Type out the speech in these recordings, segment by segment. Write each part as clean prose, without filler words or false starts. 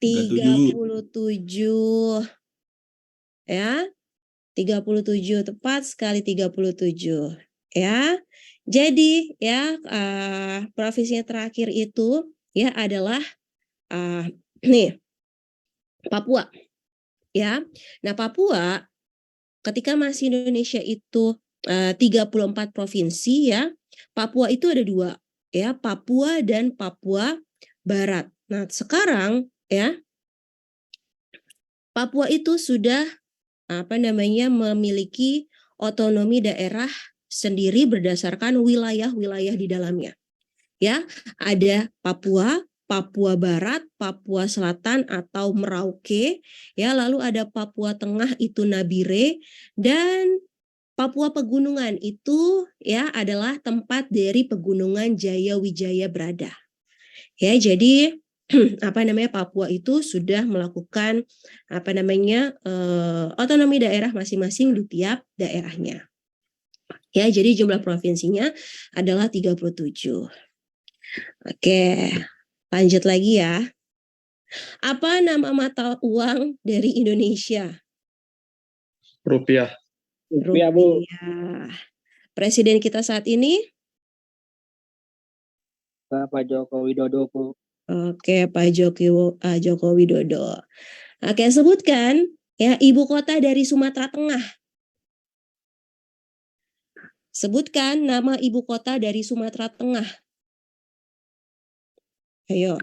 37. Ya. 37, tepat sekali 37. Ya. Jadi ya provinsi yang terakhir itu ya adalah nih Papua ya. Nah, Papua ketika masih Indonesia itu 34 provinsi ya. Papua itu ada dua ya, Papua dan Papua Barat. Nah, sekarang ya Papua itu sudah memiliki otonomi daerah sendiri berdasarkan wilayah-wilayah di dalamnya. Ya, ada Papua, Papua Barat, Papua Selatan atau Merauke, ya, lalu ada Papua Tengah itu Nabire, dan Papua Pegunungan itu ya adalah tempat dari Pegunungan Jayawijaya berada. Ya, jadi Papua itu sudah melakukan otonomi daerah masing-masing di tiap daerahnya. Ya, jadi jumlah provinsinya adalah 37. Oke, lanjut lagi ya. Apa nama mata uang dari Indonesia? Rupiah. Rupiah, Bu. Presiden kita saat ini? Pak Joko Widodo, Bu. Oke, Pak Joko Widodo. Oke, sebutkan ya ibu kota dari Sumatera Tengah. Sebutkan nama ibu kota dari Sumatera Tengah. Ayo.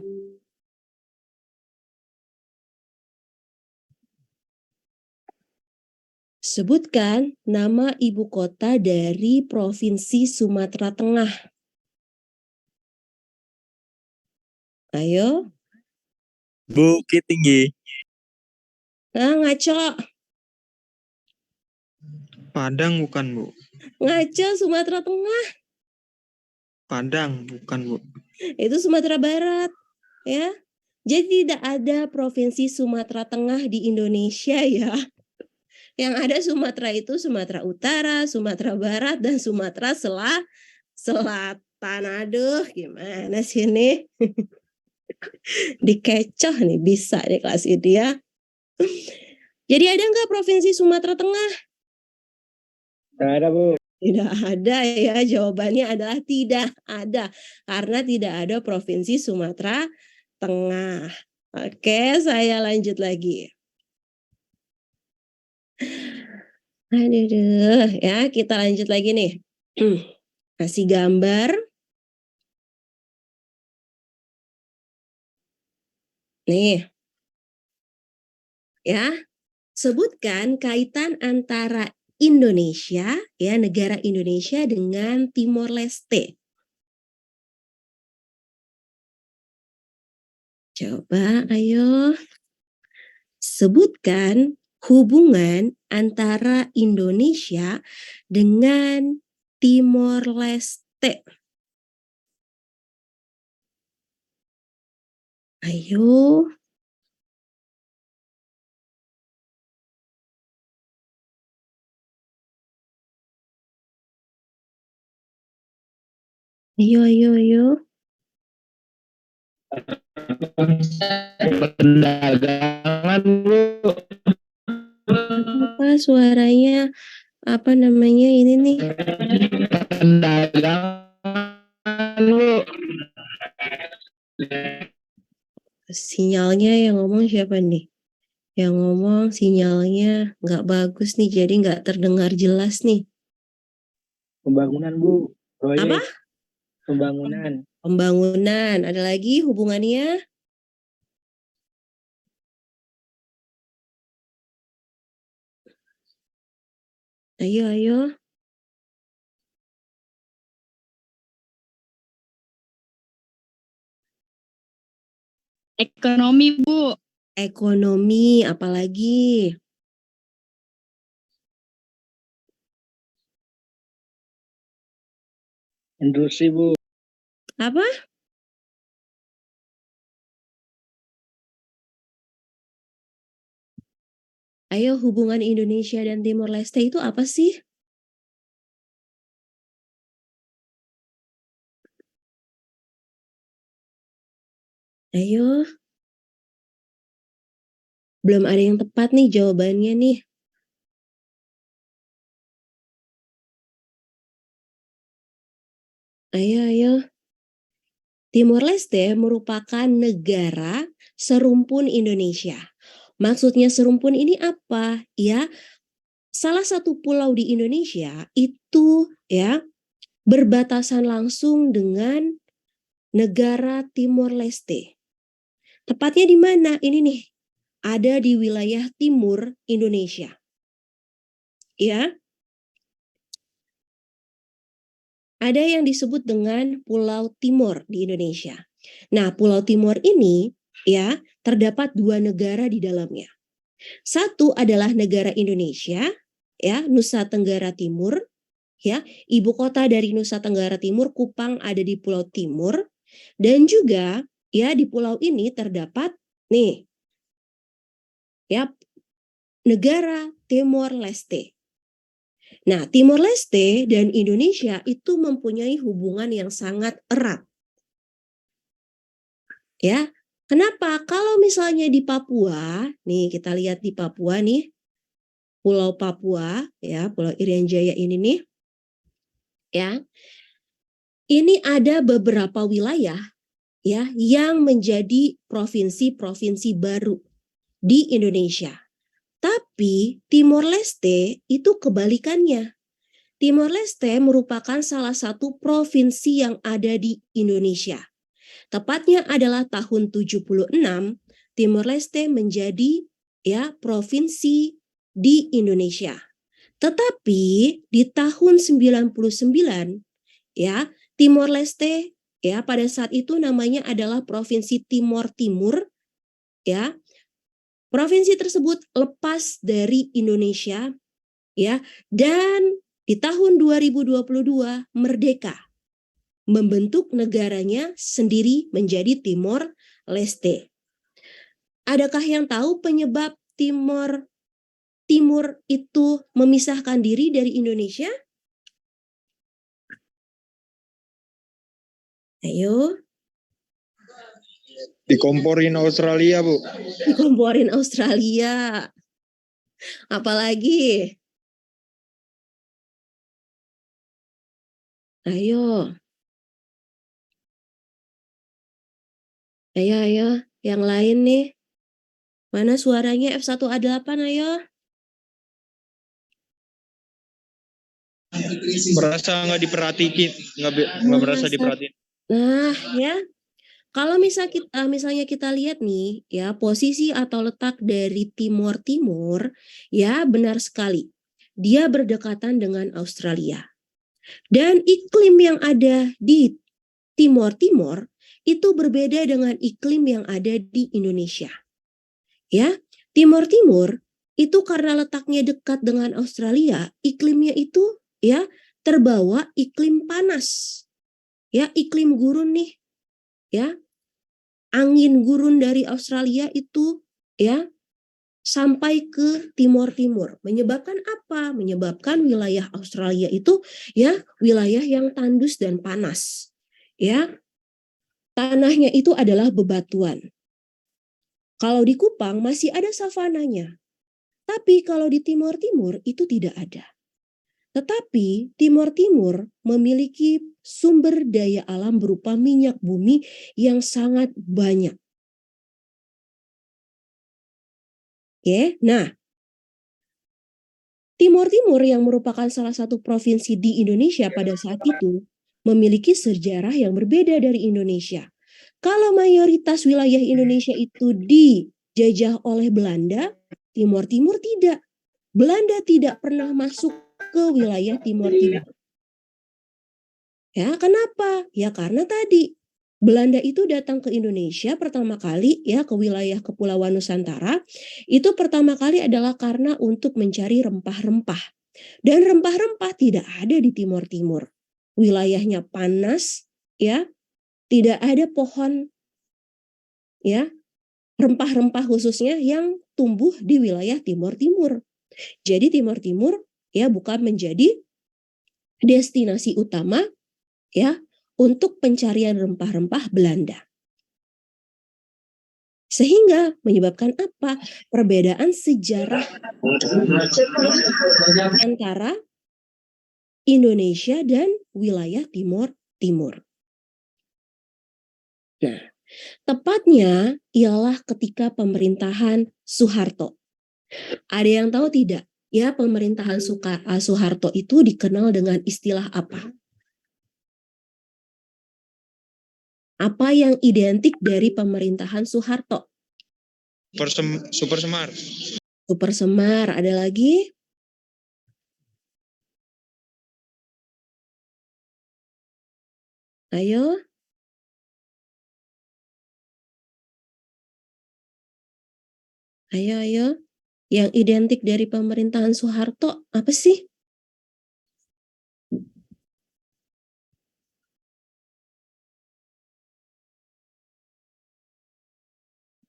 Sebutkan nama ibu kota dari Provinsi Sumatera Tengah. Ayo. Bukit Tinggi. Ngaco. Padang bukan, Bu. Ngaco, Sumatera Tengah. Padang bukan, Bu. Itu Sumatera Barat, ya. Jadi tidak ada provinsi Sumatera Tengah di Indonesia ya. Yang ada Sumatera itu Sumatera Utara, Sumatera Barat, dan Sumatera Selatan. Aduh, gimana sih ini? Dikecoh nih, bisa nih kelas ini ya. Jadi ada nggak provinsi Sumatera Tengah? Tidak ada, Bu. Tidak ada ya, jawabannya adalah tidak ada. Karena tidak ada provinsi Sumatera Tengah. Oke, saya lanjut lagi. Aduh, ya kita lanjut lagi nih. Kasih gambar. Nih. Ya, sebutkan kaitan antara Indonesia, ya negara Indonesia dengan Timor Leste. Coba, ayo. Sebutkan hubungan antara Indonesia dengan Timor Leste. Ayo. Ayo. Perdagangan, Bu. Apa suaranya? Ini nih? Perdagangan, Bu. Sinyalnya yang ngomong siapa nih? Yang ngomong sinyalnya nggak bagus nih, jadi nggak terdengar jelas nih. Pembangunan, Bu. Proyek. Apa? Pembangunan. Pembangunan. Ada lagi hubungannya? Ayo. Ekonomi, Bu. Ekonomi, apalagi? Industri, Bu. Apa? Ayo, hubungan Indonesia dan Timor Leste itu apa sih? Ayo. Belum ada yang tepat nih jawabannya nih. Ayo. Timor Leste merupakan negara serumpun Indonesia. Maksudnya serumpun ini apa? Ya, salah satu pulau di Indonesia itu ya berbatasan langsung dengan negara Timor Leste. Tepatnya di mana? Ini nih, ada di wilayah timur Indonesia. Ya. Ada yang disebut dengan Pulau Timor di Indonesia. Nah, Pulau Timor ini ya terdapat dua negara di dalamnya. Satu adalah negara Indonesia, ya, Nusa Tenggara Timur, ya. Ibu kota dari Nusa Tenggara Timur, Kupang, ada di Pulau Timur, dan juga ya di pulau ini terdapat nih ya negara Timor Leste. Nah, Timor Leste dan Indonesia itu mempunyai hubungan yang sangat erat. Ya, kenapa? Kalau misalnya di Papua, nih kita lihat di Papua nih, Pulau Papua, ya, Pulau Irian Jaya ini nih, ya, ini ada beberapa wilayah, ya, yang menjadi provinsi-provinsi baru di Indonesia. Tapi Timor Leste itu kebalikannya. Timor Leste merupakan salah satu provinsi yang ada di Indonesia. Tepatnya adalah tahun 76, Timor Leste menjadi ya provinsi di Indonesia. Tetapi di tahun 99 ya, Timor Leste ya pada saat itu namanya adalah Provinsi Timor Timur ya. Provinsi tersebut lepas dari Indonesia ya, dan di tahun 2022 merdeka, membentuk negaranya sendiri menjadi Timor Leste. Adakah yang tahu penyebab Timor Timur itu memisahkan diri dari Indonesia? Ayo. Dikomporin Australia, Bu. Dikomporin Australia. Apalagi? Ayo. Ayo. Yang lain nih. Mana suaranya F1A8, ayo. Merasa nggak diperhatiin, nggak merasa diperhatiin. Nah, ya. Kalau misalnya kita lihat nih, ya posisi atau letak dari Timor Timur, ya benar sekali. Dia berdekatan dengan Australia. Dan iklim yang ada di Timor Timur itu berbeda dengan iklim yang ada di Indonesia. Ya, Timor Timur itu karena letaknya dekat dengan Australia, iklimnya itu ya terbawa iklim panas. Ya, iklim gurun nih. Ya, angin gurun dari Australia itu ya sampai ke Timor Timur. Menyebabkan apa? Menyebabkan wilayah Australia itu ya wilayah yang tandus dan panas. Ya. Tanahnya itu adalah bebatuan. Kalau di Kupang masih ada savananya. Tapi kalau di Timor Timur itu tidak ada. Tetapi Timor Timur memiliki sumber daya alam berupa minyak bumi yang sangat banyak. Oke, nah, Timor Timur yang merupakan salah satu provinsi di Indonesia pada saat itu memiliki sejarah yang berbeda dari Indonesia. Kalau mayoritas wilayah Indonesia itu dijajah oleh Belanda, Timor Timur tidak. Belanda tidak pernah masuk ke wilayah Timor Timur. Ya, kenapa? Ya karena tadi Belanda itu datang ke Indonesia pertama kali ya ke wilayah Kepulauan Nusantara. Itu pertama kali adalah karena untuk mencari rempah-rempah. Dan rempah-rempah tidak ada di Timor Timur. Wilayahnya panas ya, tidak ada pohon ya, rempah-rempah khususnya yang tumbuh di wilayah Timor Timur. Jadi Timor Timur ya bukan menjadi destinasi utama ya untuk pencarian rempah-rempah Belanda. Sehingga menyebabkan apa? Perbedaan sejarah antara Indonesia dan wilayah Timur Timur. Nah, tepatnya ialah ketika pemerintahan Soeharto. Ada yang tahu tidak? Ya, pemerintahan Soeharto itu dikenal dengan istilah apa? Apa yang identik dari pemerintahan Soeharto? Super Semar. Super Semar. Ada lagi? Ayo. Ayo. Yang identik dari pemerintahan Soeharto apa sih?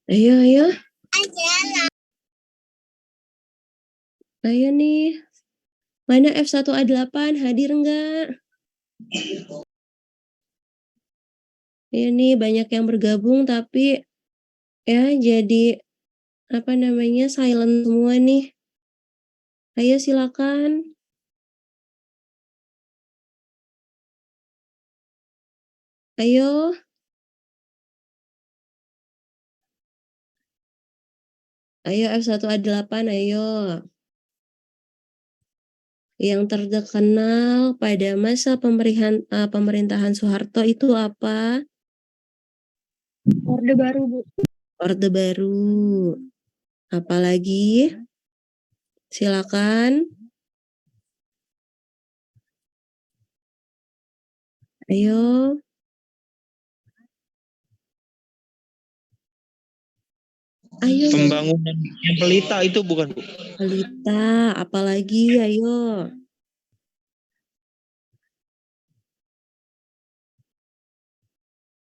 Ayo. Ayo nih. Mana F1A8 hadir enggak? Ya nih banyak yang bergabung tapi ya jadi silent semua nih. Ayo silakan. Ayo. Ayo F1A8 ayo. Yang terkenal pada masa pemerintahan Soeharto itu apa? Orde Baru, Bu. Orde Baru. Apalagi? Silakan. Ayo. Ayo. Pembangunan yang Pelita itu bukan, Bu? Pelita, apalagi? Ayo.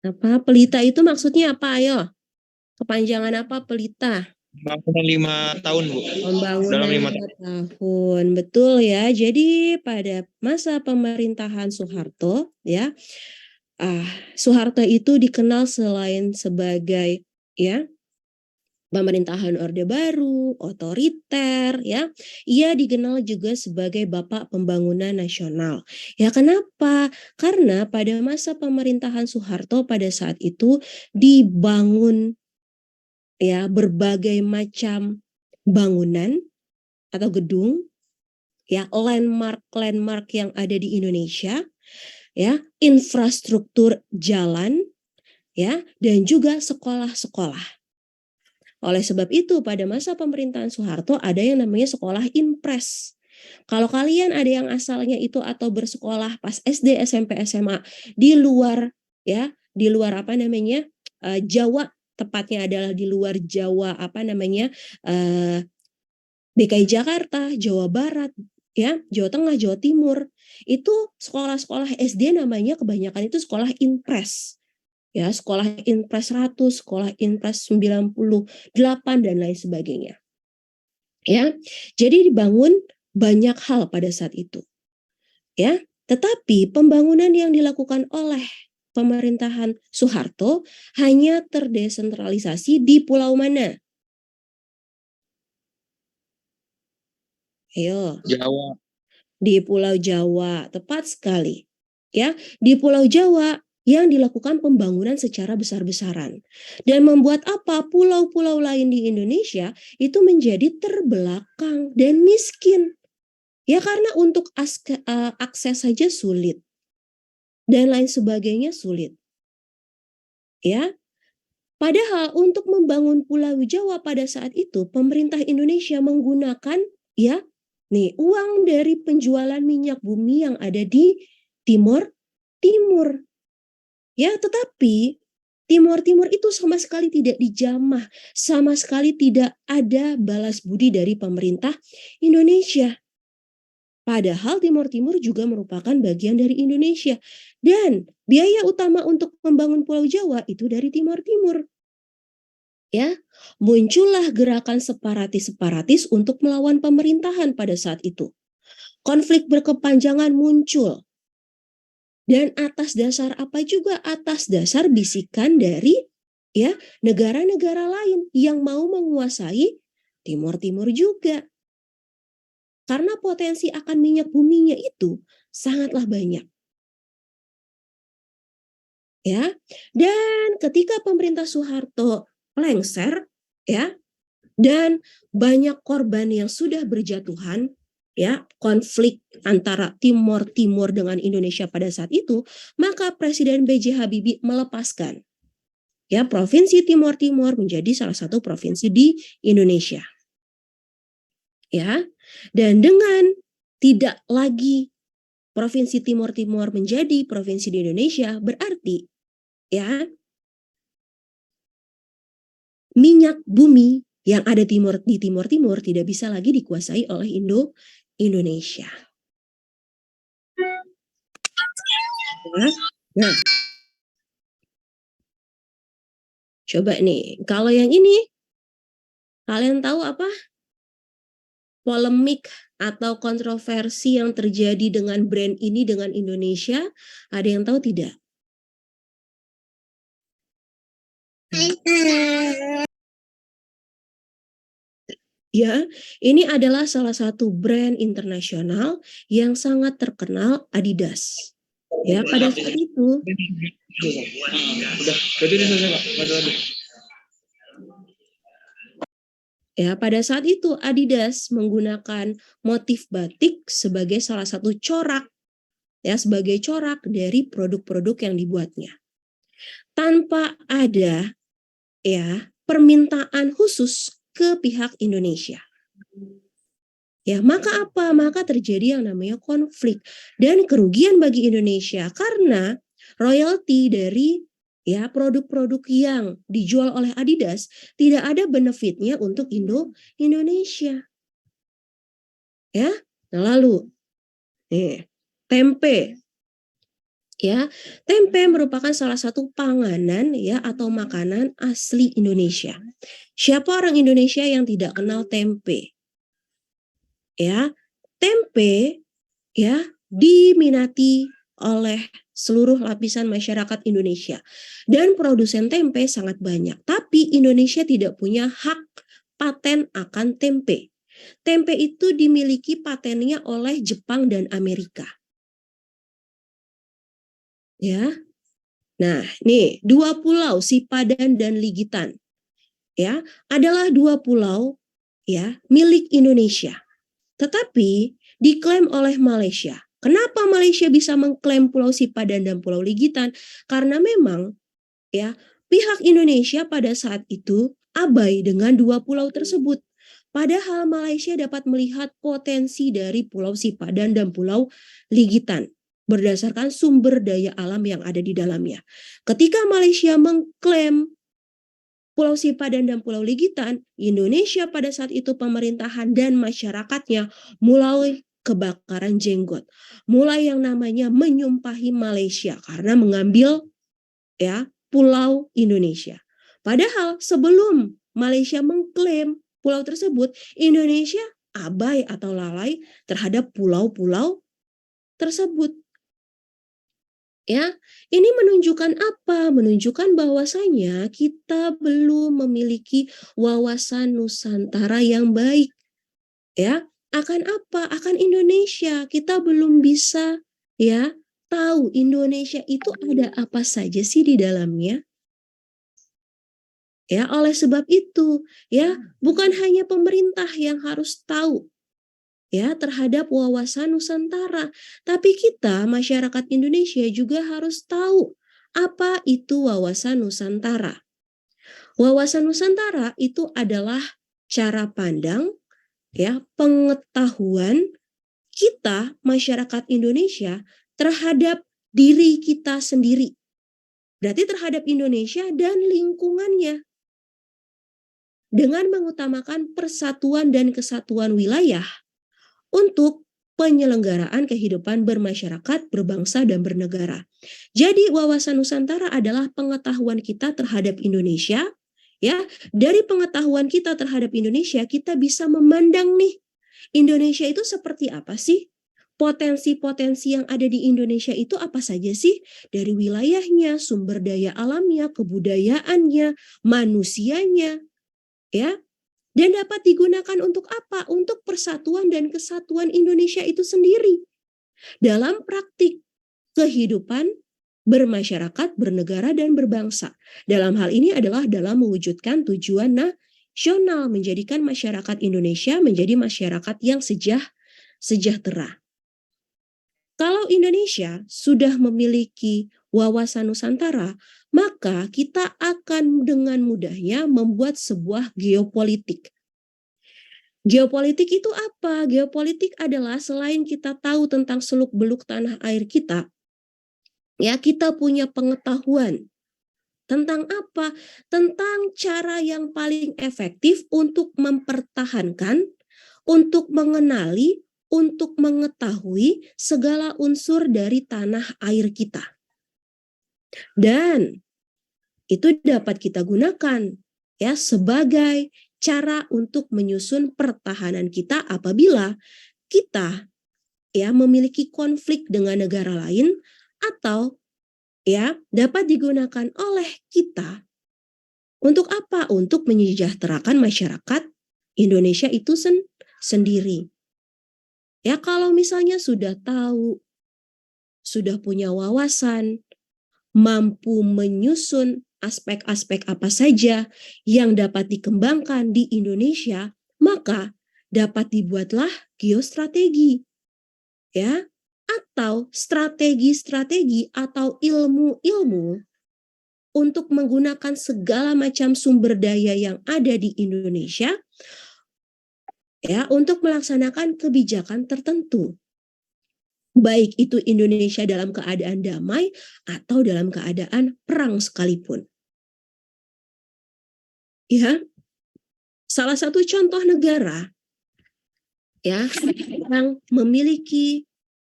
Apa? Pelita itu maksudnya apa? Ayo. Kepanjangan apa Pelita? Pembangunan 5 tahun, Bu. Pembangunan Dalam 5 5 tahun. Betul ya. Jadi pada masa pemerintahan Soeharto ya, Soeharto itu dikenal selain sebagai ya pemerintahan Orde Baru, otoriter ya. Ia dikenal juga sebagai Bapak Pembangunan Nasional. Ya kenapa? Karena pada masa pemerintahan Soeharto pada saat itu dibangun ya berbagai macam bangunan atau gedung ya, landmark yang ada di Indonesia ya, infrastruktur jalan ya, dan juga sekolah-sekolah. Oleh sebab itu pada masa pemerintahan Soeharto ada yang namanya sekolah impres. Kalau kalian ada yang asalnya itu atau bersekolah pas SD, SMP, SMA di luar ya, di luar Jawa, tepatnya adalah di luar Jawa DKI Jakarta, Jawa Barat, ya, Jawa Tengah, Jawa Timur, itu sekolah-sekolah SD namanya kebanyakan itu sekolah impres. Ya, sekolah impres 100, sekolah impres 98 dan lain sebagainya. Ya. Jadi dibangun banyak hal pada saat itu. Ya, tetapi pembangunan yang dilakukan oleh pemerintahan Soeharto hanya terdesentralisasi di pulau mana? Ayo. Jawa. Di Pulau Jawa, tepat sekali. Ya, di Pulau Jawa yang dilakukan pembangunan secara besar-besaran dan membuat apa? Pulau-pulau lain di Indonesia itu menjadi terbelakang dan miskin. Ya karena untuk akses saja sulit dan lain sebagainya sulit. Ya. Padahal untuk membangun Pulau Jawa pada saat itu pemerintah Indonesia menggunakan ya uang dari penjualan minyak bumi yang ada di Timur Timur. Ya, tetapi Timur Timur itu sama sekali tidak dijamah, sama sekali tidak ada balas budi dari pemerintah Indonesia. Padahal Timur Timur juga merupakan bagian dari Indonesia. Dan biaya utama untuk membangun Pulau Jawa itu dari Timur Timur. Ya, muncullah gerakan separatis untuk melawan pemerintahan pada saat itu. Konflik berkepanjangan muncul. Dan atas dasar apa juga? Atas dasar bisikan dari ya negara-negara lain yang mau menguasai Timur Timur juga. Karena potensi akan minyak buminya itu sangatlah banyak. Ya. Dan ketika pemerintah Soeharto lengser, ya, dan banyak korban yang sudah berjatuhan, ya, konflik antara Timur Timur dengan Indonesia pada saat itu, maka Presiden B.J. Habibie melepaskan, ya, provinsi Timur Timur menjadi salah satu provinsi di Indonesia. Ya, dan dengan tidak lagi provinsi Timur Timur menjadi provinsi di Indonesia, berarti, ya, minyak bumi yang ada di Timur Timur tidak bisa lagi dikuasai oleh Indonesia. Nah, coba nih, kalau yang ini, kalian tahu apa? Polemik atau kontroversi yang terjadi dengan brand ini dengan Indonesia, ada yang tahu tidak? Ya, ini adalah salah satu brand internasional yang sangat terkenal, Adidas. Ya, pada saat itu. Udah, berarti ini selesai, Pak. Waduh. Ya, pada saat itu Adidas menggunakan motif batik sebagai salah satu corak, ya, sebagai corak dari produk-produk yang dibuatnya. Tanpa ada, ya, permintaan khusus ke pihak Indonesia. Ya, maka apa? Maka terjadi yang namanya konflik dan kerugian bagi Indonesia karena royalti dari, ya, produk-produk yang dijual oleh Adidas tidak ada benefitnya untuk Indonesia. Ya, nah lalu tempe. Ya, tempe merupakan salah satu panganan, ya, atau makanan asli Indonesia. Siapa orang Indonesia yang tidak kenal tempe? Ya, tempe, ya, diminati oleh seluruh lapisan masyarakat Indonesia. Dan produsen tempe sangat banyak. Tapi Indonesia tidak punya hak paten akan tempe. Tempe itu dimiliki patennya oleh Jepang dan Amerika. Ya. Nah, nih, dua pulau Sipadan dan Ligitan, ya, adalah dua pulau, ya, milik Indonesia. Tetapi diklaim oleh Malaysia. Kenapa Malaysia bisa mengklaim Pulau Sipadan dan Pulau Ligitan? Karena memang, ya, pihak Indonesia pada saat itu abai dengan dua pulau tersebut. Padahal Malaysia dapat melihat potensi dari Pulau Sipadan dan Pulau Ligitan berdasarkan sumber daya alam yang ada di dalamnya. Ketika Malaysia mengklaim Pulau Sipadan dan Pulau Ligitan, Indonesia pada saat itu pemerintahan dan masyarakatnya mulai kebakaran jenggot. Mulai yang namanya menyumpahi Malaysia karena mengambil, ya, pulau Indonesia. Padahal sebelum Malaysia mengklaim pulau tersebut, Indonesia abai atau lalai terhadap pulau-pulau tersebut. Ya, ini menunjukkan apa? Menunjukkan bahwasanya kita belum memiliki wawasan Nusantara yang baik. Ya, akan apa? Akan Indonesia. Kita belum bisa, ya, tahu Indonesia itu ada apa saja sih di dalamnya. Ya, oleh sebab itu, ya, bukan hanya pemerintah yang harus tahu, ya, terhadap wawasan Nusantara. Tapi kita, masyarakat Indonesia, juga harus tahu apa itu wawasan Nusantara. Wawasan Nusantara itu adalah cara pandang, ya, pengetahuan kita, masyarakat Indonesia, terhadap diri kita sendiri. Berarti terhadap Indonesia dan lingkungannya. Dengan mengutamakan persatuan dan kesatuan wilayah, untuk penyelenggaraan kehidupan bermasyarakat, berbangsa, dan bernegara. Jadi wawasan Nusantara adalah pengetahuan kita terhadap Indonesia. Ya, dari pengetahuan kita terhadap Indonesia, kita bisa memandang nih, Indonesia itu seperti apa sih? potensi-potensi yang ada di Indonesia itu apa saja sih? Dari wilayahnya, sumber daya alamnya, kebudayaannya, manusianya, ya. Dan dapat digunakan untuk apa? Untuk persatuan dan kesatuan Indonesia itu sendiri. Dalam praktik kehidupan bermasyarakat, bernegara, dan berbangsa. Dalam hal ini adalah dalam mewujudkan tujuan nasional, menjadikan masyarakat Indonesia menjadi masyarakat yang sejahtera. Kalau Indonesia sudah memiliki wawasan Nusantara, maka kita akan dengan mudahnya membuat sebuah geopolitik. Geopolitik itu apa? Geopolitik adalah selain kita tahu tentang seluk-beluk tanah air kita, ya, kita punya pengetahuan tentang apa? Tentang cara yang paling efektif untuk mempertahankan, untuk mengenali, untuk mengetahui segala unsur dari tanah air kita. Dan itu dapat kita gunakan ya sebagai cara untuk menyusun pertahanan kita apabila kita ya memiliki konflik dengan negara lain, atau ya dapat digunakan oleh kita untuk apa? Untuk menyejahterakan masyarakat Indonesia itu sendiri. Ya, kalau misalnya sudah tahu, sudah punya wawasan, mampu menyusun aspek-aspek apa saja yang dapat dikembangkan di Indonesia, maka dapat dibuatlah geostrategi, ya, atau strategi-strategi atau ilmu-ilmu untuk menggunakan segala macam sumber daya yang ada di Indonesia, ya, untuk melaksanakan kebijakan tertentu. Baik itu Indonesia dalam keadaan damai atau dalam keadaan perang sekalipun. Ya, salah satu contoh negara ya yang memiliki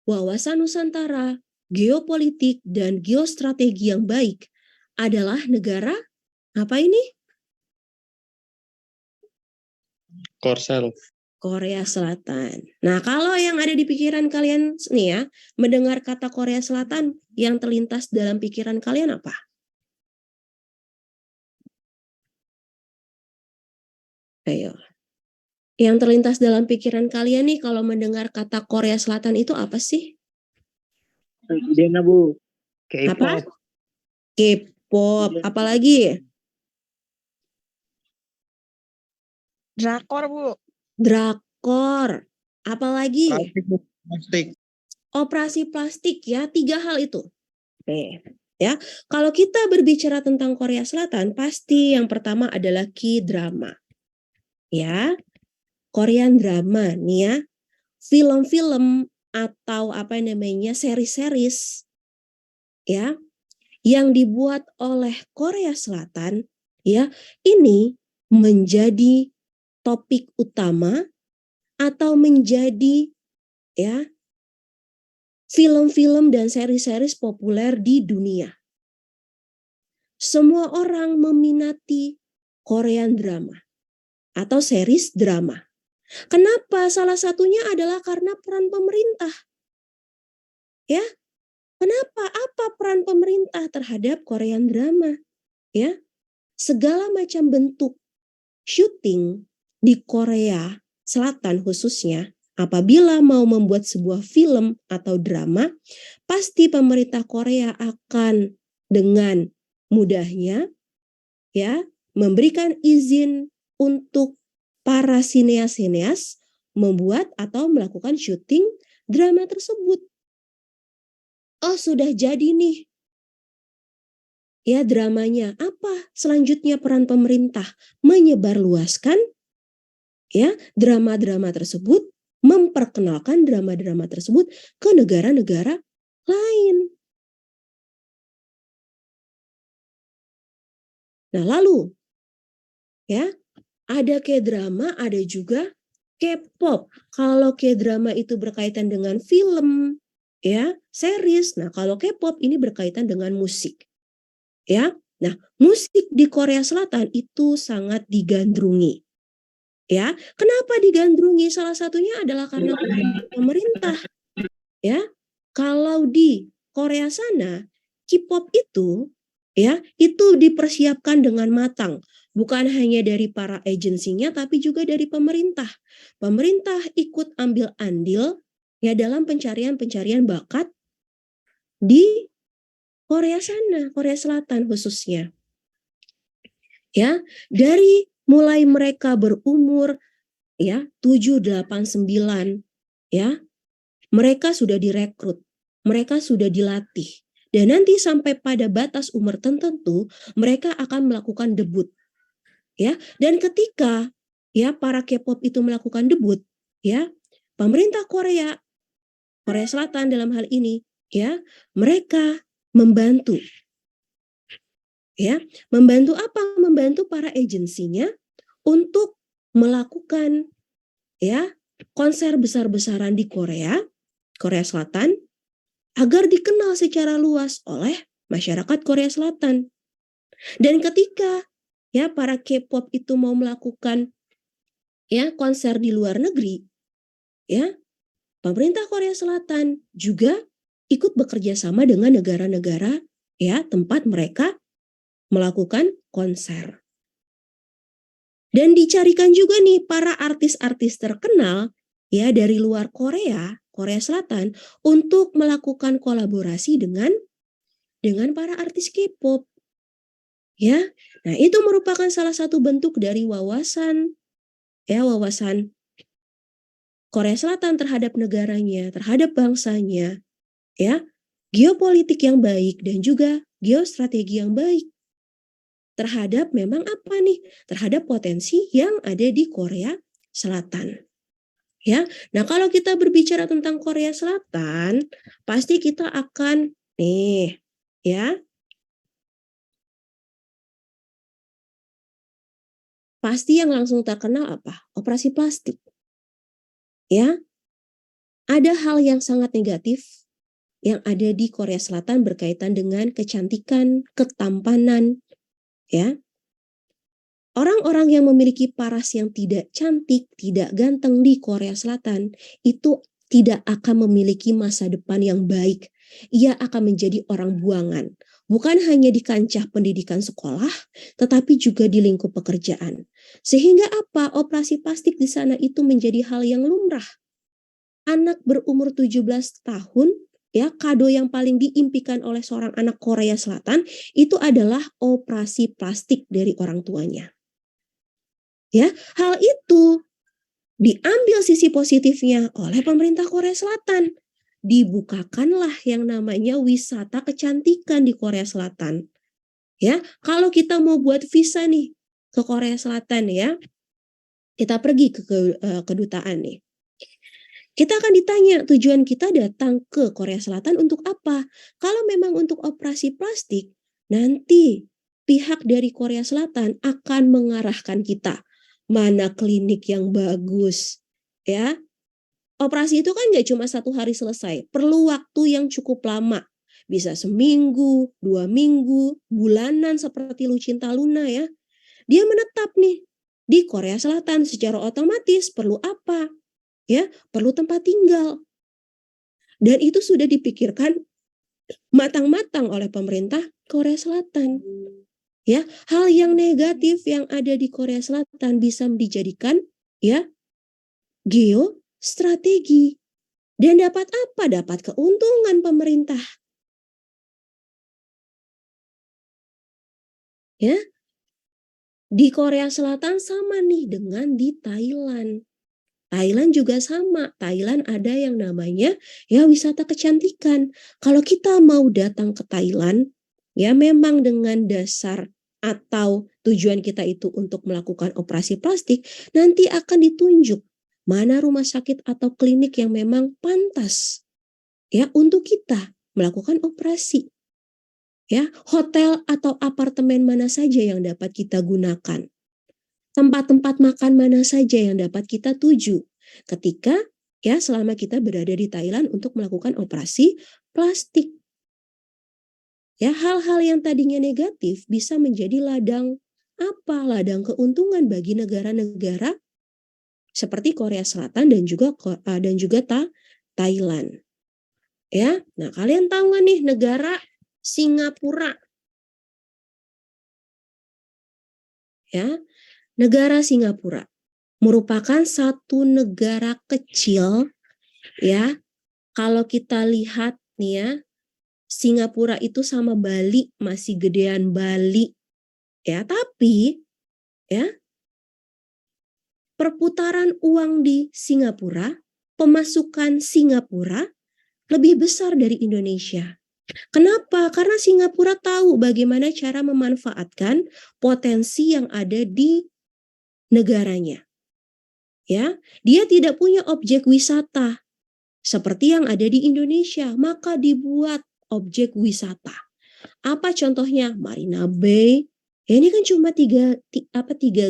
wawasan Nusantara, geopolitik dan geostrategi yang baik adalah negara apa ini? Korsel. Korea Selatan. Nah, kalau yang ada di pikiran kalian nih ya, mendengar kata Korea Selatan, yang terlintas dalam pikiran kalian apa? Ayo. Yang terlintas dalam pikiran kalian nih kalau mendengar kata Korea Selatan itu apa sih? Presiden Bu. Apa? K-pop. K-pop. Apalagi? Drakor, Bu. Drakor. Apalagi? Plastik. Operasi plastik ya, 3 hal itu. Oke. Ya, kalau kita berbicara tentang Korea Selatan, pasti yang pertama adalah K-drama. Ya, Korean drama nih ya. Film-film atau apa namanya, seri-series ya yang dibuat oleh Korea Selatan ya, ini menjadi topik utama atau menjadi ya film-film dan seri-series populer di dunia. Semua orang meminati Korean drama atau series drama. Kenapa? Salah satunya adalah karena peran pemerintah. Ya, kenapa? Apa peran pemerintah terhadap Korean drama? Ya, segala macam bentuk syuting di Korea Selatan khususnya, apabila mau membuat sebuah film atau drama, pasti pemerintah Korea akan dengan mudahnya ya memberikan izin untuk para sineas-sineas membuat atau melakukan syuting drama tersebut. Oh, sudah jadi nih ya dramanya. Apa selanjutnya peran pemerintah? Menyebarluaskan ya drama-drama tersebut, memperkenalkan drama-drama tersebut ke negara-negara lain. Nah, lalu ya ada K-drama, ada juga K-pop. Kalau K-drama itu berkaitan dengan film ya, series. Nah, kalau K-pop ini berkaitan dengan musik. Ya. Nah, musik di Korea Selatan itu sangat digandrungi. Ya, kenapa digandrungi? Salah satunya adalah karena pemerintah. Ya, kalau di Korea sana K-pop itu ya itu dipersiapkan dengan matang, bukan hanya dari para agensinya tapi juga dari pemerintah. Pemerintah ikut ambil andil ya dalam pencarian bakat di Korea sana, Korea Selatan khususnya. Ya, dari mulai mereka berumur ya 7, 8, 9 ya, mereka sudah direkrut, mereka sudah dilatih. Dan nanti sampai pada batas umur tertentu, mereka akan melakukan debut. Ya, dan ketika ya para K-pop itu melakukan debut, ya, pemerintah Korea Selatan dalam hal ini, ya, mereka membantu. Ya, membantu apa? Membantu para agensinya untuk melakukan ya konser besar-besaran di Korea Selatan agar dikenal secara luas oleh masyarakat Korea Selatan. Dan ketika ya para K-pop itu mau melakukan ya konser di luar negeri, ya pemerintah Korea Selatan juga ikut bekerja sama dengan negara-negara ya tempat mereka melakukan konser. Dan dicarikan juga nih para artis-artis terkenal ya dari luar Korea Selatan untuk melakukan kolaborasi dengan para artis K-pop. Ya. Nah, itu merupakan salah satu bentuk dari wawasan Korea Selatan terhadap negaranya, terhadap bangsanya, ya. Geopolitik yang baik dan juga geostrategi yang baik terhadap memang apa nih? Terhadap potensi yang ada di Korea Selatan. Ya. Nah, kalau kita berbicara tentang Korea Selatan, pasti kita akan nih, ya. Pasti yang langsung terkenal apa? Operasi plastik. Ya. Ada hal yang sangat negatif yang ada di Korea Selatan berkaitan dengan kecantikan, ketampanan, ya. Orang-orang yang memiliki paras yang tidak cantik, tidak ganteng di Korea Selatan itu tidak akan memiliki masa depan yang baik. Ia akan menjadi orang buangan, bukan hanya di kancah pendidikan sekolah, tetapi juga di lingkup pekerjaan. Sehingga apa? Operasi plastik di sana itu menjadi hal yang lumrah. Anak berumur 17 tahun, ya, kado yang paling diimpikan oleh seorang anak Korea Selatan itu adalah operasi plastik dari orang tuanya. Ya, hal itu diambil sisi positifnya oleh pemerintah Korea Selatan. Dibukakanlah yang namanya wisata kecantikan di Korea Selatan. Ya, kalau kita mau buat visa nih ke Korea Selatan ya, kita pergi ke kedutaan nih. Kita akan ditanya tujuan kita datang ke Korea Selatan untuk apa? Kalau memang untuk operasi plastik, nanti pihak dari Korea Selatan akan mengarahkan kita mana klinik yang bagus, ya. Operasi itu kan nggak cuma 1 hari selesai, perlu waktu yang cukup lama. Bisa seminggu, 2 minggu, bulanan seperti Lucinta Luna ya. Dia menetap nih di Korea Selatan, secara otomatis perlu apa? Ya, perlu tempat tinggal. Dan itu sudah dipikirkan matang-matang oleh pemerintah Korea Selatan. Ya, hal yang negatif yang ada di Korea Selatan bisa dijadikan ya geostrategi. Dan dapat apa? Dapat keuntungan pemerintah. Ya. Di Korea Selatan sama nih dengan di Thailand. Thailand juga sama. Thailand ada yang namanya ya wisata kecantikan. Kalau kita mau datang ke Thailand, ya memang dengan dasar atau tujuan kita itu untuk melakukan operasi plastik, nanti akan ditunjuk mana rumah sakit atau klinik yang memang pantas ya untuk kita melakukan operasi. Ya, hotel atau apartemen mana saja yang dapat kita gunakan. Tempat-tempat makan mana saja yang dapat kita tuju ketika ya selama kita berada di Thailand untuk melakukan operasi plastik. Ya, hal-hal yang tadinya negatif bisa menjadi ladang apa? Ladang keuntungan bagi negara-negara seperti Korea Selatan dan juga Thailand. Ya, nah kalian tahu nggak nih negara Singapura? Ya, negara Singapura merupakan satu negara kecil ya. Kalau kita lihat nih ya, Singapura itu sama Bali masih gedean Bali ya, tapi ya perputaran uang di Singapura, pemasukan Singapura lebih besar dari Indonesia. Kenapa? Karena Singapura tahu bagaimana cara memanfaatkan potensi yang ada di negaranya. Ya, dia tidak punya objek wisata seperti yang ada di Indonesia, maka dibuat objek wisata. Apa contohnya? Marina Bay. Ya, ini kan cuma tiga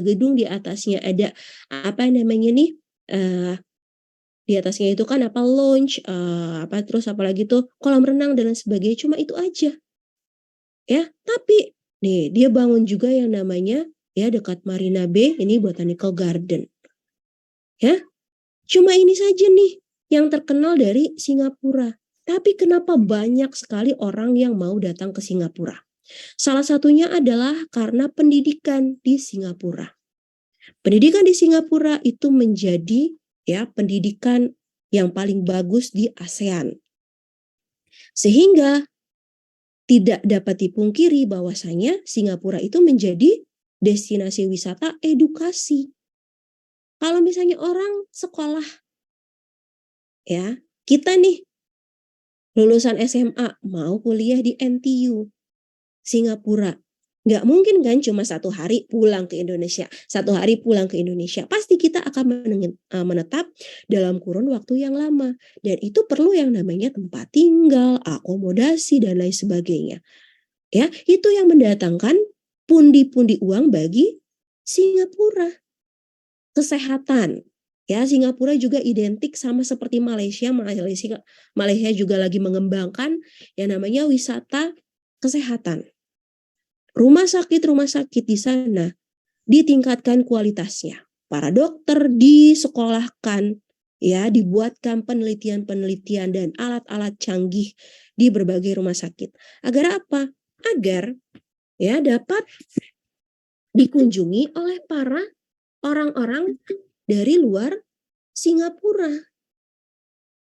gedung, di atasnya ada apa namanya nih? Di atasnya itu kan apa, lounge, terus apalagi tuh kolam renang dan lain sebagainya, cuma itu aja. Ya, tapi nih dia bangun juga yang namanya ya dekat Marina Bay ini Botanical Garden. Ya, cuma ini saja nih yang terkenal dari Singapura. Tapi kenapa banyak sekali orang yang mau datang ke Singapura? Salah satunya adalah karena pendidikan di Singapura. Pendidikan di Singapura itu menjadi ya pendidikan yang paling bagus di ASEAN. Sehingga tidak dapat dipungkiri bahwasanya Singapura itu menjadi destinasi wisata edukasi. Kalau misalnya orang sekolah, ya kita nih lulusan SMA mau kuliah di NTU Singapura, nggak mungkin kan cuma 1 hari pulang ke Indonesia, 1 hari pulang ke Indonesia. Pasti kita akan menetap dalam kurun waktu yang lama. Dan itu perlu yang namanya tempat tinggal, akomodasi, dan lain sebagainya. Ya, itu yang mendatangkan pundi-pundi uang bagi Singapura. Kesehatan. Ya, Singapura juga identik sama seperti Malaysia. Malaysia juga lagi mengembangkan yang namanya wisata kesehatan. Rumah sakit di sana ditingkatkan kualitasnya. Para dokter disekolahkan, ya, dibuatkan penelitian-penelitian dan alat-alat canggih di berbagai rumah sakit. Agar apa? Agar ya dapat dikunjungi oleh para orang-orang dari luar Singapura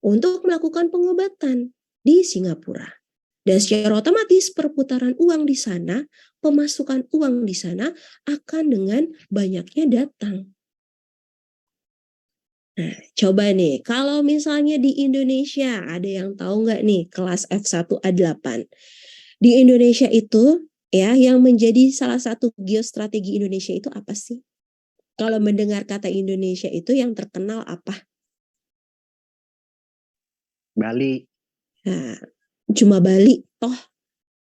untuk melakukan pengobatan di Singapura. Dan secara otomatis perputaran uang di sana, pemasukan uang di sana akan dengan banyaknya datang. Nah, coba nih, kalau misalnya di Indonesia, ada yang tahu nggak nih kelas F1A8? Di Indonesia itu, ya, yang menjadi salah satu geostrategi Indonesia itu apa sih? Kalau mendengar kata Indonesia itu yang terkenal apa? Bali. Nah, cuma Bali, toh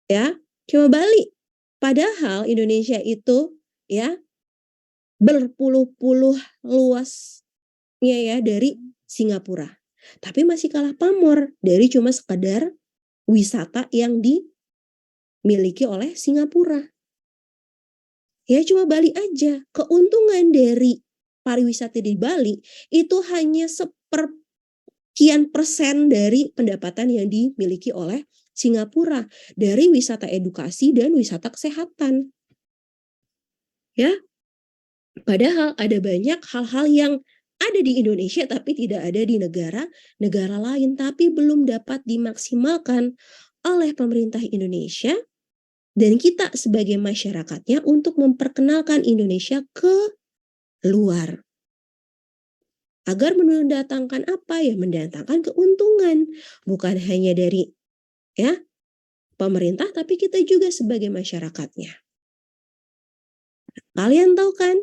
ya, cuma Bali. Padahal Indonesia itu ya berpuluh-puluh luasnya ya dari Singapura. Tapi masih kalah pamor dari cuma sekedar wisata yang dimiliki oleh Singapura. Ya cuma Bali aja. Keuntungan dari pariwisata di Bali itu hanya sepersekian persen dari pendapatan yang dimiliki oleh Singapura dari wisata edukasi dan wisata kesehatan. Ya, padahal ada banyak hal-hal yang ada di Indonesia tapi tidak ada di negara lain, tapi belum dapat dimaksimalkan oleh pemerintah Indonesia dan kita sebagai masyarakatnya untuk memperkenalkan Indonesia ke luar. Agar mendatangkan apa ya? Mendatangkan keuntungan, bukan hanya dari ya pemerintah tapi kita juga sebagai masyarakatnya. Kalian tahu kan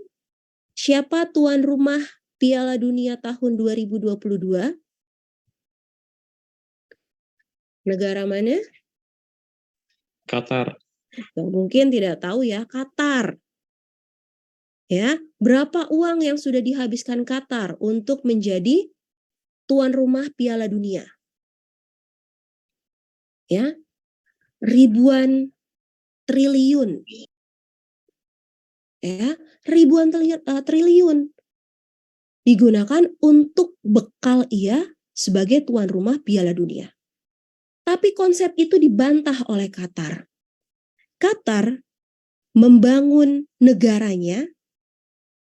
siapa tuan rumah Piala Dunia tahun 2022? Negara mana? Qatar. Yang mungkin tidak tahu ya, Qatar. Ya, berapa uang yang sudah dihabiskan Qatar untuk menjadi tuan rumah Piala Dunia? Ya, ribuan triliun. Ya, ribuan triliun digunakan untuk bekal ia sebagai tuan rumah Piala Dunia. Tapi konsep itu dibantah oleh Qatar. Qatar membangun negaranya,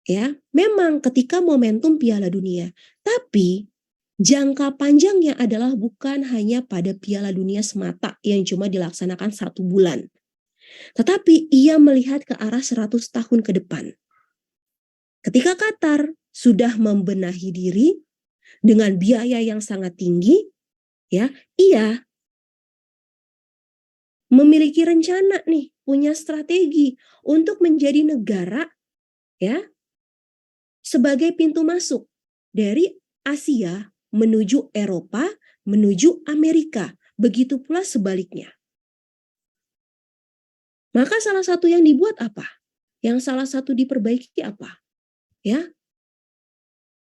ya, memang ketika momentum Piala Dunia, tapi jangka panjangnya adalah bukan hanya pada Piala Dunia semata yang cuma dilaksanakan 1 bulan, tetapi ia melihat ke arah 100 tahun ke depan. Ketika Qatar sudah membenahi diri dengan biaya yang sangat tinggi, ya, ia memiliki rencana nih, punya strategi untuk menjadi negara, ya, sebagai pintu masuk dari Asia menuju Eropa, menuju Amerika. Begitu pula sebaliknya. Maka salah satu yang dibuat apa? Yang salah satu diperbaiki apa? Ya,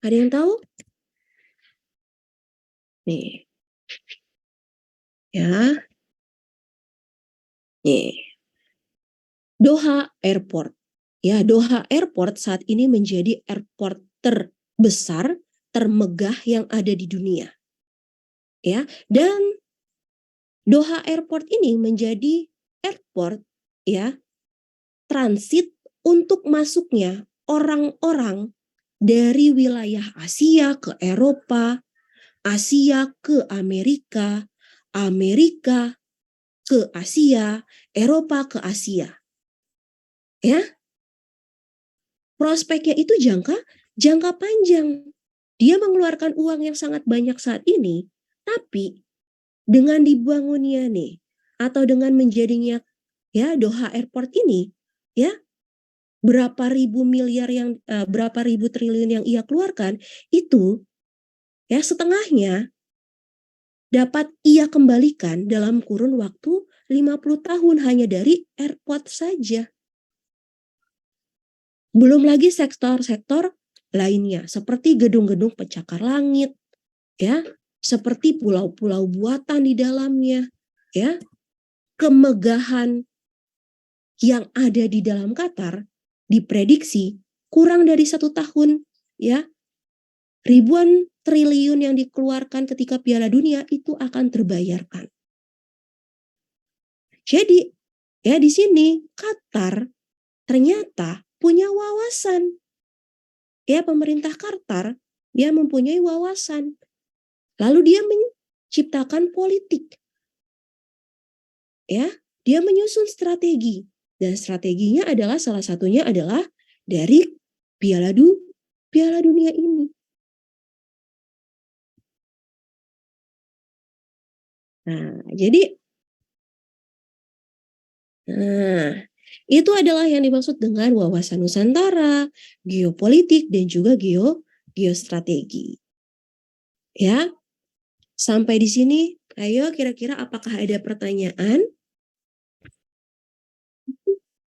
ada yang tahu? Nih, ya, nih, Doha Airport. Ya, Doha Airport saat ini menjadi airport terbesar, termegah yang ada di dunia. Ya, dan Doha Airport ini menjadi airport, ya, transit untuk masuknya orang-orang dari wilayah Asia ke Eropa, Asia ke Amerika, Amerika ke Asia, Eropa ke Asia. Ya. Prospeknya itu jangka panjang. Dia mengeluarkan uang yang sangat banyak saat ini, tapi dengan dibangunnya nih atau dengan menjadinya, ya, Doha Airport ini, ya, berapa ribu triliun yang ia keluarkan itu, ya, setengahnya dapat ia kembalikan dalam kurun waktu 50 tahun hanya dari airport saja. Belum lagi sektor-sektor lainnya seperti gedung-gedung pencakar langit, ya, seperti pulau-pulau buatan di dalamnya, ya. Kemegahan yang ada di dalam Qatar diprediksi kurang dari 1 tahun, ya. Ribuan triliun yang dikeluarkan ketika Piala Dunia itu akan terbayarkan. Jadi, ya, di sini Qatar ternyata punya wawasan. Ya, pemerintah Qatar dia mempunyai wawasan. Lalu dia menciptakan politik. Ya, dia menyusun strategi. Dan strateginya adalah salah satunya adalah dari Piala Dunia ini. Nah, itu adalah yang dimaksud dengan wawasan Nusantara, geopolitik, dan juga geostrategi. Ya, sampai di sini, ayo kira-kira apakah ada pertanyaan?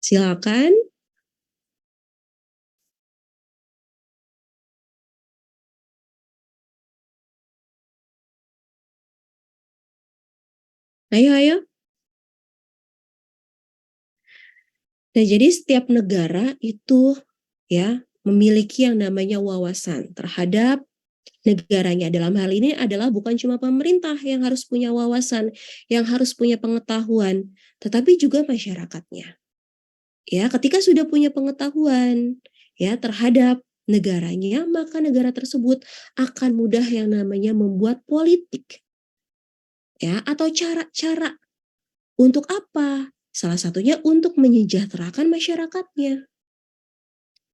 Silakan. Ayo. Nah, jadi setiap negara itu, ya, memiliki yang namanya wawasan terhadap negaranya. Dalam hal ini adalah bukan cuma pemerintah yang harus punya wawasan, yang harus punya pengetahuan, tetapi juga masyarakatnya. Ya, ketika sudah punya pengetahuan, ya, terhadap negaranya, maka negara tersebut akan mudah yang namanya membuat politik. Ya, atau cara-cara untuk apa? Salah satunya untuk menyejahterakan masyarakatnya.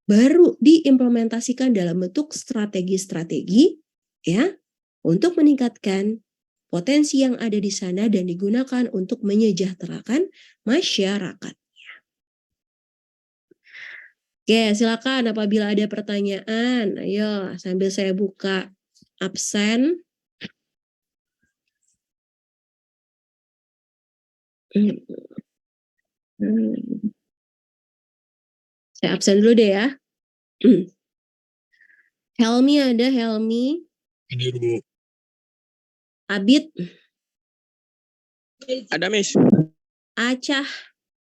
Baru diimplementasikan dalam bentuk strategi-strategi, ya, untuk meningkatkan potensi yang ada di sana dan digunakan untuk menyejahterakan masyarakat. Oke, silakan apabila ada pertanyaan. Ayo, sambil saya buka absen. Saya absen dulu deh ya. Helmi ada, Helmi. Hadir, Bu. Abid. Ada, Miss. Acah.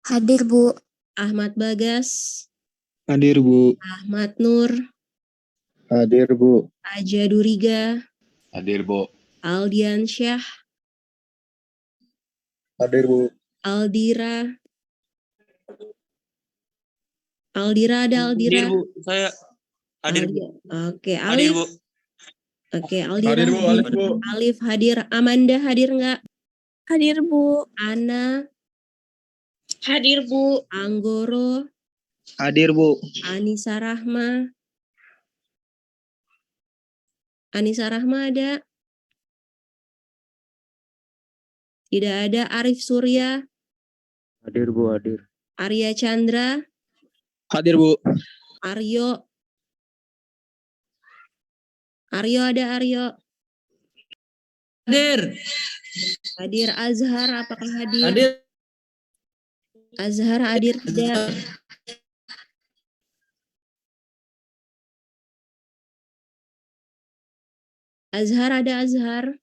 Hadir, Bu. Ahmad Bagas. Hadir, Bu. Ahmad Nur. Hadir, Bu. Aja Duriga. Hadir, Bu. Aldian Syah. Hadir, Bu. Aldira. Aldira ada Aldira. Hadir, Bu. Saya hadir, Bu. Oke, Hadir, Alif. Bu. Oke, Aldira. Hadir, Bu. Alif, Bu. Alif hadir. Amanda hadir nggak? Hadir, Bu. Ana, Hadir, Bu. Anggoro, Hadir, Bu. Anissa Rahma. Anissa Rahma ada? Tidak ada. Arif Surya, Hadir, Bu. Hadir. Arya Chandra, Hadir, Bu. Aryo. Aryo ada Aryo. Hadir. Hadir. Azhar, apakah hadir? Hadir. Azhar hadir tidak? Azhar ada Azhar.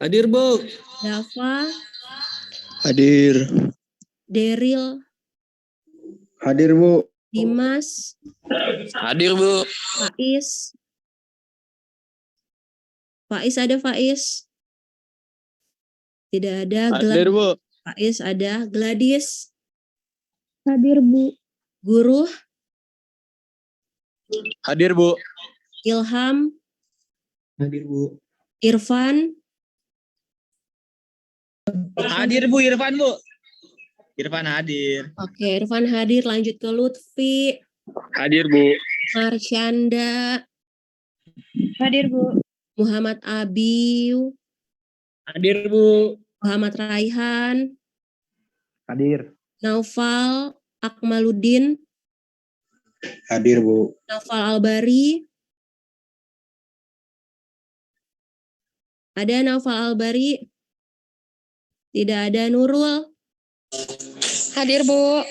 Hadir, Bu. Dafa, Hadir. Deril, Hadir, Bu. Dimas, Hadir, Bu. Faiz. Faiz ada Faiz? Tidak ada. Hadir, Bu. Faiz ada. Gladys, Hadir, Bu. Guru, Hadir, Bu. Ilham, Hadir, Bu. Irfan, Hadir, Bu. Irfan, Bu. Irfan hadir. Oke, Irfan hadir. Lanjut ke Lutfi, Hadir, Bu. Marsyanda, Hadir, Bu. Muhammad Abiu, Hadir, Bu. Muhammad Raihan, Hadir. Naufal, Akmaluddin, Hadir, Bu. Naufal Albari. Ada Naufal Albari? Tidak ada. Nurul. Hadir, Bu.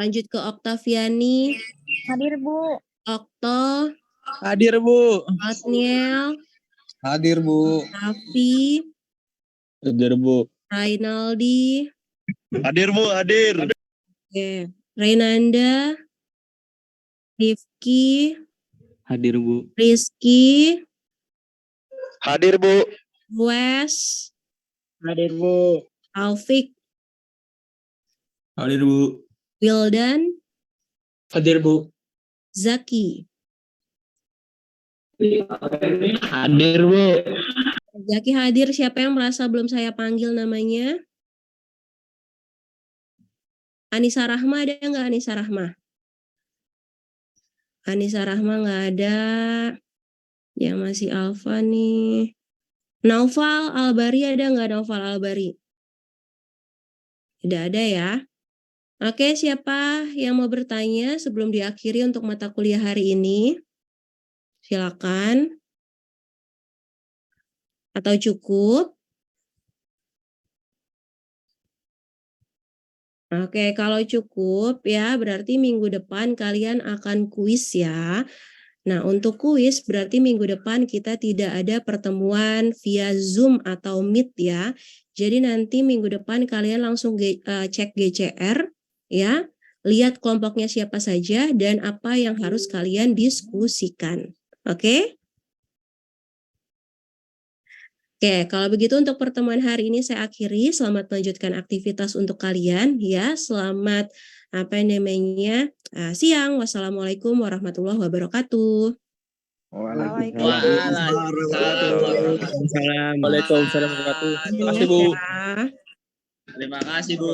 Lanjut ke Oktaviani, Hadir, Bu. Okto, Hadir, Bu. Otniel, Hadir, Bu. Raffi, Hadir, Bu. Rainaldi, Hadir, Bu. Hadir. Oke, Renanda, Rifki, Hadir, Bu. Rizky, Hadir, Bu. Wes, Hadir, Bu. Taufik, Hadir, Bu. Wildan, Hadir, Bu. Zaki. Hadir, Bu. Zaki hadir. Siapa yang merasa belum saya panggil namanya? Anissa Rahma ada nggak? Anissa Rahma? Anissa Rahma nggak ada. Yang masih Alfa nih. Naufal Albari ada nggak? Naufal Albari? Tidak ada ya. Oke, siapa yang mau bertanya sebelum diakhiri untuk mata kuliah hari ini? Silakan. Atau cukup? Oke, kalau cukup ya berarti minggu depan kalian akan kuis ya. Nah, untuk kuis berarti minggu depan kita tidak ada pertemuan via Zoom atau Meet ya. Jadi nanti minggu depan kalian langsung cek GCR ya. Lihat kelompoknya siapa saja dan apa yang harus kalian diskusikan. Oke? Oke, kalau begitu untuk pertemuan hari ini saya akhiri. Selamat melanjutkan aktivitas untuk kalian ya. Selamat siang. Wassalamualaikum warahmatullahi wabarakatuh. Waalaikumsalam warahmatullahi wabarakatuh. Terima kasih, Bu. Ya. Terima kasih, Bu.